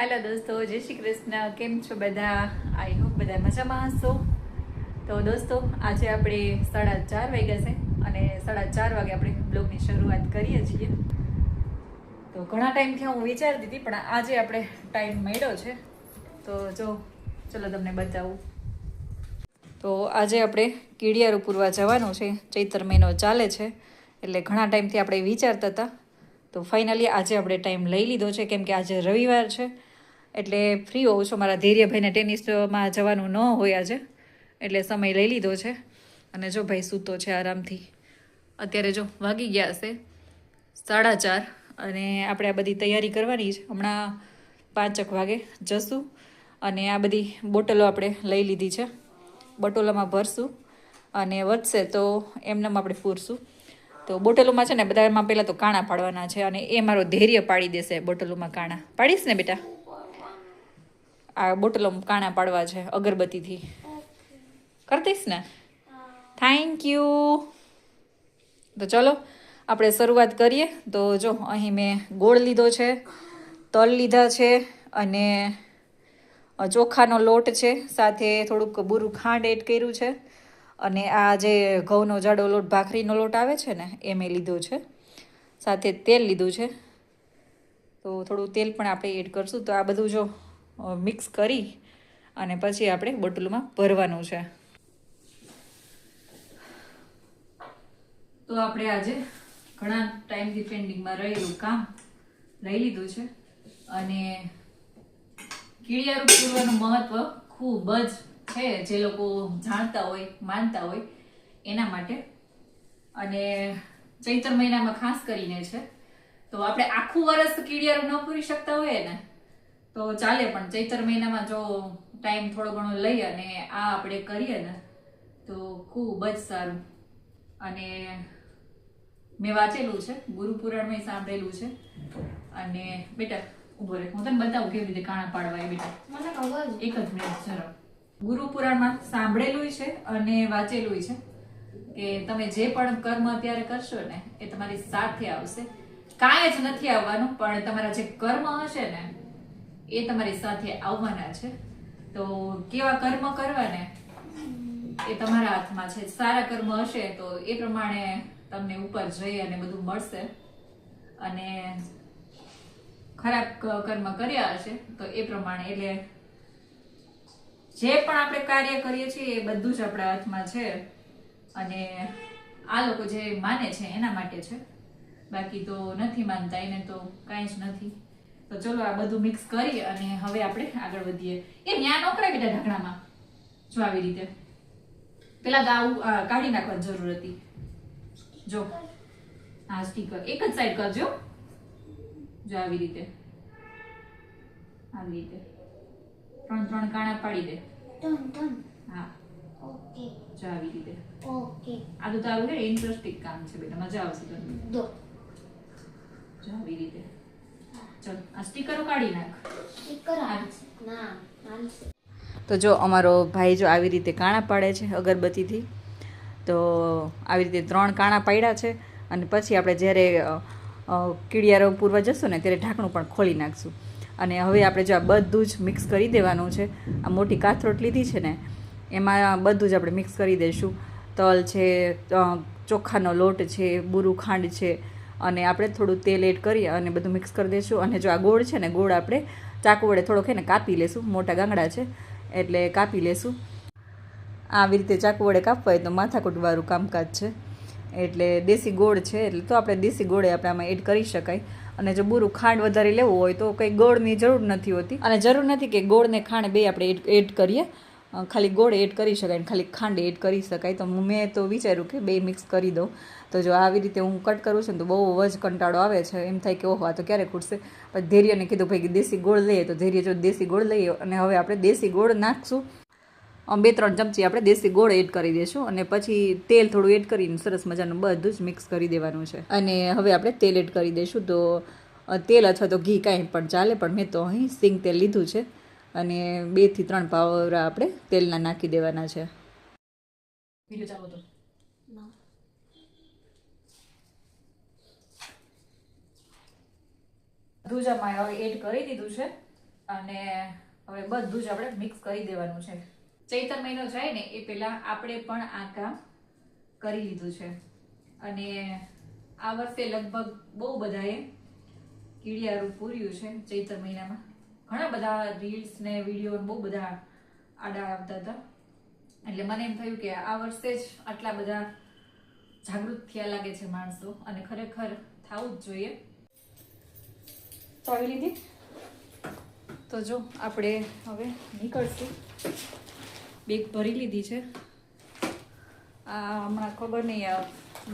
Hello दोस्तों, जय श्री कृष्ण। केम छो बधा? आई होप बधा मजामां हशो। तो दोस्तों, આજે આપણે 4:30 વાગ્યા છે અને 4:30 વાગે આપણે બ્લોગની શરૂઆત કરીએ છીએ। તો ઘણા ટાઈમથી હું વિચારતી હતી પણ આજે આપણે ટાઈમ મળ્યો છે, તો જો ચલો તમને બતાવું। તો આજે આપણે કીડિયારું પૂરવા જવાનું છે। ચૈત્ર મહિનો ચાલે છે એટલે ઘણા ટાઈમથી આપણે વિચારતા હતા, તો ફાઇનલી આજે આપણે ટાઈમ લઈ લીધો છે, કેમ કે આજે રવિવાર છે એટલે ફ્રી હોઉં છું। મારા ધૈર્યભાઈને ટેનિસમાં જવાનું ન હોય આજે, એટલે સમય લઈ લીધો છે। અને જો ભાઈ સૂતો છે આરામથી। અત્યારે જો વાગી ગયા છે 4:30 અને આપણે આ બધી તૈયારી કરવાની છે। હમણાં 5 વાગે જશું અને આ બધી બોટલો આપણે લઈ લીધી છે, બોટલોમાં ભરશું અને વધશે તો એમનેમ આપણે પૂરશું। તો બોટલોમાં છે ને બધામાં પહેલાં તો કાણા પાડવાના છે અને એ મારો ધૈર્ય પાડી દેશે। બોટલોમાં કાણા પાડીશ ને બેટા? આ બોટલોમાં કાણા પાડવા છે અગરબત્તીથી, કરી દઈશ ને? Thank you. તો ચલો આપણે શરૂઆત કરીએ। તો જો અહીં મેં ગોળ લીધો છે, તલ લીધા છે અને ચોખાનો લોટ છે, સાથે થોડુંક બુરું ખાંડ એડ કર્યું છે અને આ જે ઘઉંનો જાડો લોટ ભાખરીનો લોટ આવે છે ને એ મેં લીધો છે, સાથે તેલ લીધું છે। તો થોડું તેલ પણ આપણે એડ કરશું। તો આ બધું જો મિક્સ કરી અને પછી આપણે બોટલમાં ભરવાનું છે। તો આપણે આજે ઘણા ટાઈમથી પેન્ડિંગમાં રહેલું કામ લઈ લીધું છે અને કીડિયારું પૂરવાનું મહત્વ ખૂબ જ છે, જે લોકો જાણતા હોય માનતા હોય એના માટે। અને ચૈત્ર મહિનામાં ખાસ કરીને છે। તો આપણે આખું વર્ષ કીડિયારું ન પૂરી શકતા હોઈએ ને તો ચાલે, પણ ચૈત્ર મહિનામાં જો ટાઈમ થોડો ઘણો લઈ અને આ આપણે કરીએ ને તો ખૂબ જ સારું। અને મેં વાંચેલું છે, ગુરુ પુરાણમાં સાંભળેલું છે। અને બેટા ઉભો રહે, હું તને બતાવું કેવી રીતે કાણા પાડવા। બેટા મને ખબર, એક જ મિનિટ જરા। ગુરુ પુરાણમાં સાંભળેલું છે અને વાંચેલું છે કે તમે જે પણ કર્મ અત્યારે કરશો ને એ તમારી સાથે આવશે। કાંઈ જ નથી આવવાનું, પણ તમારા જે કર્મ હશે ને એ તમારી સાથે આવવાના છે। તો કેવા કર્મ કરવા ને એ તમારા હાથમાં છે। સારા કર્મ હશે તો એ પ્રમાણે તમને ઉપર જઈ અને બધું મળશે, અને ખરાબ કર્મ કર્યા હશે તો એ પ્રમાણે, એટલે જે પણ આપણે કાર્ય કરીએ છીએ એ બધું જ આપણા હાથમાં છે। અને આ લોકો જે માને છે એના માટે છે, બાકી તો નથી માનતા એને તો કાંઈ જ નથી। તો ચલો આ બધું મિક્સ કરી અને હવે આપણે આગળ વધીએ। એ ન્યા ન કરાય બેટા ઢાંકણામાં, જો આવી રીતે પેલા તો આવું કાઢી નાખવાની જરૂર હતી। જો આ સ્ટીકર એક જ સાઈડ કરજો, જો આવી રીતે 3 કાણા પાડી દે। હા ઓકે, જો આવી રીતે ઓકે। આ તો તારું છે ઇન્ટરેસ્ટિંગ કામ છે બેટા, મજા આવશે તને। જો આવી રીતે ચલ આ સ્ટીકરો કાઢી નાખ। સ્ટીકર ના હાલશે। તો જો અમારો ભાઈ જો આવી રીતે કાણા પાડે છે અગરબત્તીથી। તો આવી રીતે 3 કાણા પાડ્યા છે અને પછી આપણે જ્યારે કીડિયારો પૂરવા જશું ને ત્યારે ઢાંકણું પણ ખોલી નાખશું। અને હવે આપણે જો આ બધું જ મિક્સ કરી દેવાનું છે। આ મોટી કાથરોટ લીધી છે ને એમાં બધું જ આપણે મિક્સ કરી દઈશું। તલ છે, ચોખાનો લોટ છે, બુરું ખાંડ છે અને આપણે થોડું તેલ એડ કરી અને બધું મિક્સ કરી દઈશું। અને જો આ ગોળ છે ને, ગોળ આપણે ચાકુ વડે થોડોક એને કાપી લેશું, મોટા ગાંગડા છે એટલે કાપી લેશું। આવી રીતે ચાકુ વડે કાપવા હોય તો માથાકૂટવાળું કામકાજ છે, એટલે દેશી ગોળ છે એટલે તો આપણે દેશી ગોળે આપણે આમાં એડ કરી શકાય। અને જો બુરું ખાંડ વધારે લેવું હોય તો કંઈ ગોળની જરૂર નથી હોતી, અને જરૂર નથી કે ગોળ ને ખાંડ બે આપણે એડ કરીએ, ખાલી ગોળ એડ કરી શકાય અને ખાલી ખાંડ એડ કરી શકાય। તો મેં તો વિચાર્યું કે બે મિક્સ કરી દઉં। તો જો આવી રીતે હું કટ કરું છું ને તો બહુ જ કંટાળો આવે છે, એમ થાય કે ઓહો આ તો ક્યારે ખૂટશે। પછી ધૈર્યને કીધું ભાઈ દેશી ગોળ લઈએ, તો ધૈર્ય જો દેશી ગોળ લઈએ અને હવે આપણે દેશી ગોળ નાખશું। 2-3 ચમચી આપણે દેશી ગોળ એડ કરી દઈશું અને પછી તેલ થોડું એડ કરીને સરસ મજાનું બધું જ મિક્સ કરી દેવાનું છે। અને હવે આપણે તેલ એડ કરી દઈશું। તો તેલ અથવા તો ઘી કાંઈ પણ ચાલે, પણ મેં તો અહીં સિંગ તેલ લીધું છે અને 2 થી 3 પાવરા આપણે તેલના નાખી દેવાના છે। વિડિયો ચાલુ હતો દૂજામાં હવે એડ કરી દીધું છે અને હવે બધું જ આપણે મિક્સ કરી દેવાનું છે. ચૈત્ર મહિનો જાય ને એ પહેલા આપણે પણ આ કામ કરી લીધું છે. અને આ વર્ષે લગભગ બહુ બધાએ કીડિયારું પૂર્યું છે. ચૈત્ર મહિનામાં ઘણા બધા રીલ્સ ને વિડીયો બહુ બધા આડા આવતા હતા. એટલે મને એમ થયું કે આ વર્ષે જ આટલા બધા જાગૃત થયા લાગે છે માણસો, અને ખરેખર થવું જ જોઈએ. ચાવી લીધી તો જો આપણે હવે નીકળશું. બેગ ભરી લીધી છે. આ હમણાં ખબર નહીં, આ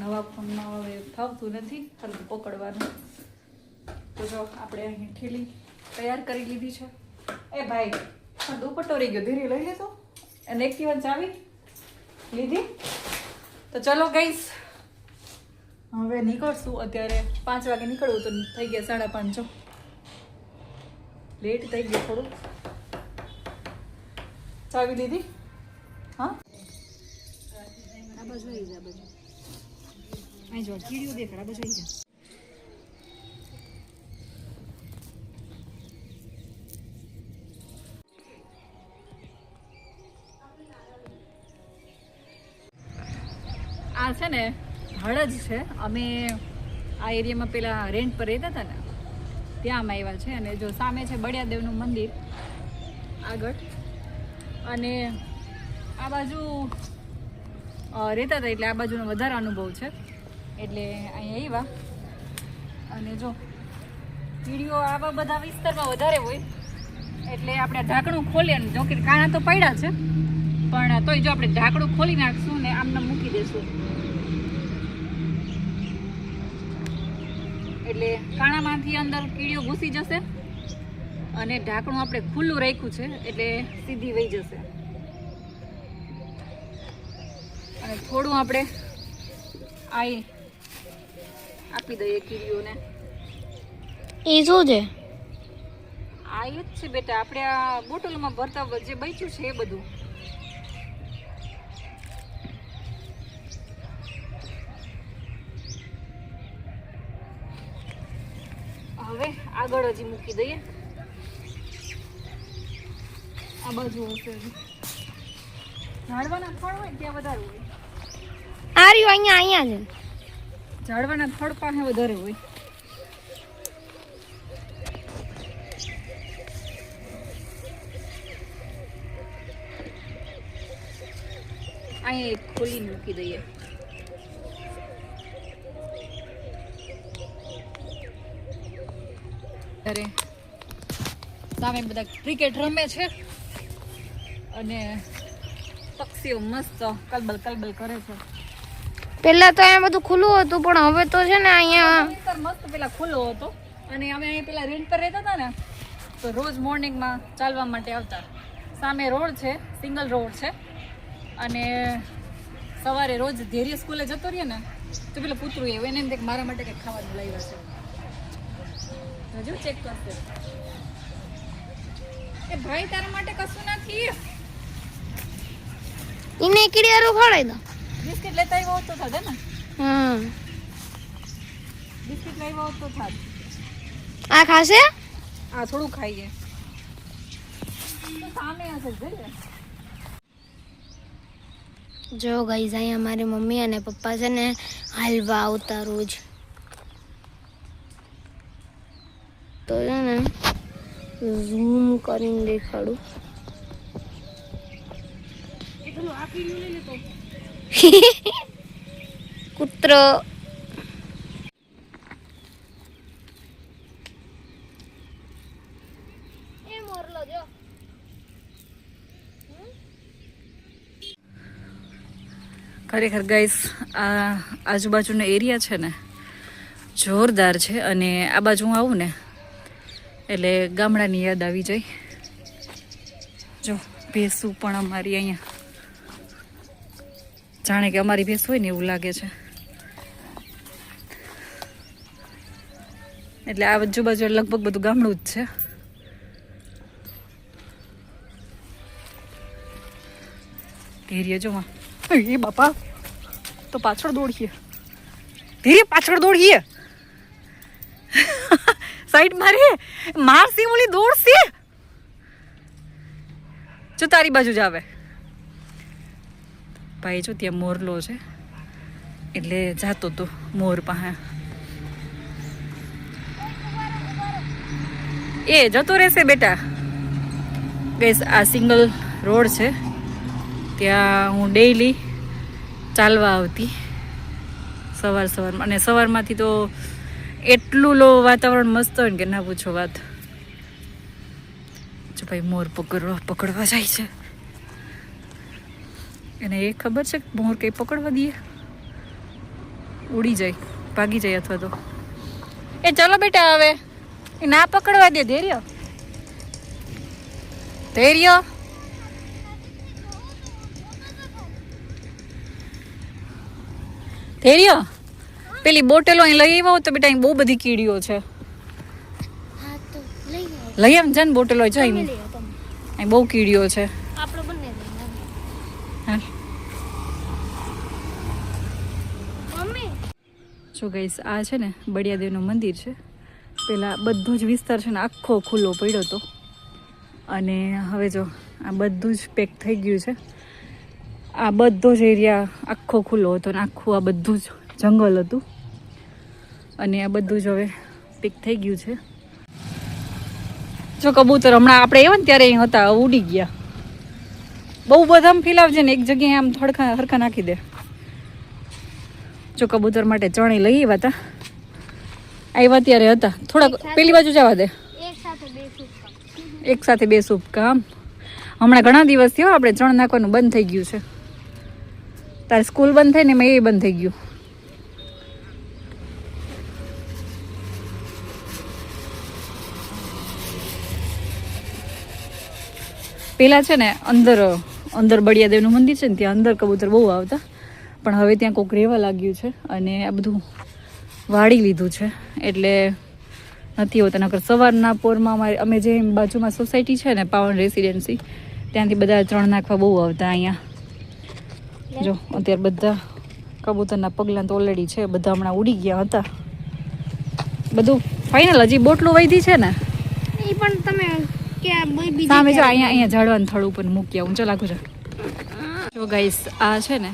નવા ફોનમાં હવે ફાવતું નથી ખાલી પકડવાનું. તો જો આપણે અહીં ઠેલી તૈયાર કરી લીધી છે. એ ભાઈ દુપટ્ટો રહી ગયો, ધીરે લઈ લેતો. અને એક્ટિવા ચાવી લીધી. તો ચલો ગાઈસ હવે નીકળશું. અત્યારે 5 વાગે નીકળવું તો થઈ ગયા 5:30. લેટ થઈ ગયું થોડું. ચાવી લીધી. હા આ બાજુ આવી જા, બાજુ અહીં જો કીડીઓ દેખાડ, આ બાજુ આવી જા. આ છે ને હળદ છે. અમે આ એરિયામાં પેલા રેન્ટ પર રહેતા હતા ને ત્યાં અમે આવ્યા છે. અને જો સામે છે બળિયાદેવનું મંદિર આગળ, અને આ બાજુ રહેતા હતા એટલે આ બાજુનો વધારે અનુભવ છે. એટલે અહીં આવ્યા. અને જો કીડીઓ આવા બધા વિસ્તારમાં વધારે હોય એટલે આપણે ઢાંકણું ખોલીએ. જો કે કાણા તો પડ્યા છે, પણ તોય જો આપણે ઢાંકણું ખોલી નાખશું ને આમને મૂકી દઈશું એટલે કાણામાંથી અંદર કીડીઓ ઘૂસી જશે. અને ઢાંકણું આપણે ખુલ્લું રાખ્યું છે એટલે સીધી વહી જશે. અને થોડું આપણે આપી દઈએ કીડીઓને. એ શું છે? આ જ છે બેટા, આપણે આ બોટલમાં ભરતા જે બચ્યું છે એ બધું. હવે આગળ હજી મૂકી દઈએ. આ બાજુ હશે ઝાડવાના થડ હોય ત્યાં વધારે હોય. આ રહ્યું અહીંયા છે. ઝાડવાના થડ પાસે વધારે હોય. અહીંયા ખોલીને મૂકી દઈએ. અરે સામે બધા ક્રિકેટ રમે છે અને પક્ષીઓ મસ્ત કલબલ કલબલ કરે છે. પેલા તો અહીંયા બધું ખુલ્લું હતું, પણ હવે તો છે ને અહીંયા મસ્ત પેલા ખુલ્લો હતો. અને અમે અહીં પેલા રેન્ટ પર રહેતા હતા ને તો રોજ મોર્નિંગમાં ચાલવા માટે આવતા. સામે રોડ છે, સિંગલ રોડ છે. અને સવારે રોજ ધૈર્ય સ્કૂલે જતો રહીએ ને તો પેલા પુતરું એવું એને એમ મારા માટે કંઈક ખાવાનું લાવ્યા છે. હજુ ચેક કરશે. એ ભાઈ તારા માટે કશું નથી. એને કીડિયારું ખવડાવી દો. બિસ્કિટ લેતા આવ્યો તો થાત ને. બિસ્કિટ લાવ્યો તો થાત. આ ખાશે? આ થોડું ખાઈએ તો સામે હશે જોઈએ. જો ગાઈઝ અહીંયા મારી મમ્મી અને પપ્પા છે ને હાલવા આવતા રોજ. તો છે ને ઝૂમ કરીને દેખાડું. કૂતરો એ મોરલો જો. ખરેખર ગાઈસ આ આજુબાજુનો એરિયા છે ને જોરદાર છે. અને આ બાજુ હું આવું ને એટલે ગામડાની યાદ આવી જાય. જો ભેંસું પણ અમારી અહીંયા જાણે કે અમારી ભેંસ હોય ને એવું લાગે છે. એટલે આ આજુબાજુ લગભગ બધું ગામડું જ છે. ધીરે જો એ બાપા તો પાછળ દોડીએ. ધીરે પાછળ દોડીએ. સાઈડ મારે મારસી ઓલી દોડશે. જો તારી બાજુ જ આવે ભાઈ. જો ત્યાં મોરલો છે એટલે જાતો તો મોર પાસે. એ જતો રહેશે બેટા. ગઈસ આ સિંગલ રોડ છે, ત્યાં હું ડેઈલી ચાલવા આવતી સવારમાં. અને સવારમાંથી તો એટલું વાતાવરણ મસ્ત હોય ને કે ના પૂછો વાત. જો ભાઈ મોર પકડવા જાય છે. એને એ ખબર છે કે મોર કંઈ પકડવા દઈએ ઉડી જાય, ભાગી જાય અથવા તો. એ ચાલો બેટા હવે એ ના પકડવા દે. ધૈર્ય ધૈર્ય. ધૈર્ય પેલી બોટલો અહીં લઈ આવ્યો તો બેટા અહીં બહુ બધી કીડીઓ છે. લઈ આવ જાન બોટલો જો અહીં બહુ કીડીઓ છે. જો ગઈસ આ છે ને બળિયાદેવનું મંદિર છે. પેલા બધો જ વિસ્તાર છે ને આખો ખુલ્લો પડ્યો હતો અને હવે જો આ બધું જ પેક થઈ ગયું છે. આ બધો જ એરિયા આખો ખુલ્લો હતો ને આખું આ બધું જ જંગલ હતું અને આ બધું જ હવે પેક થઈ ગયું છે. જો કબૂતર હમણાં આપણે આવ્યા ને ત્યારે અહીં હતા, ઉડી ગયા. બહુ બધા આમ ફેલાવજે ને એક જગ્યાએ આમ હરખા નાખી દે. જો કબૂતર માટે ચણી લઈ આવ્યા હતા, આવ્યા ત્યારે હતા. થોડાક પેલી બાજુ જવા દે. એક સાથે બે સૂપ કામ. હમણાં ઘણા દિવસ થયો આપણે ચણ નાખવાનું બંધ થઈ ગયું છે. તારે સ્કૂલ બંધ થઈ ને મેં એ બંધ થઈ ગયું. પેલા છે ને અંદર બળિયાદેવનું મંદિર છે ને ત્યાં અંદર કબૂતર બહુ આવતા, પણ હવે ત્યાં કોઈક રહેવા લાગ્યું છે અને આ બધું વાળી લીધું છે એટલે નથી હોતા. નકર સવારના પોરમાં અમે જે બાજુમાં સોસાયટી છે ને પાવન રેસિડેન્સી, ત્યાંથી બધા ચણ નાખવા બહુ આવતા અહીંયા. જો અત્યારે બધા કબૂતરના પગલાં તો ઓલરેડી છે, બધા હમણાં ઉડી ગયા હતા. બધું ફાઇનલ. હજી બોટલું વધી છે ને એ પણ તમે સામે જો અહીંયા ઝાડવાનું થડ ઉપર મૂકી આવું. ચાલ આગળ જો ગાઈસ આ છે ને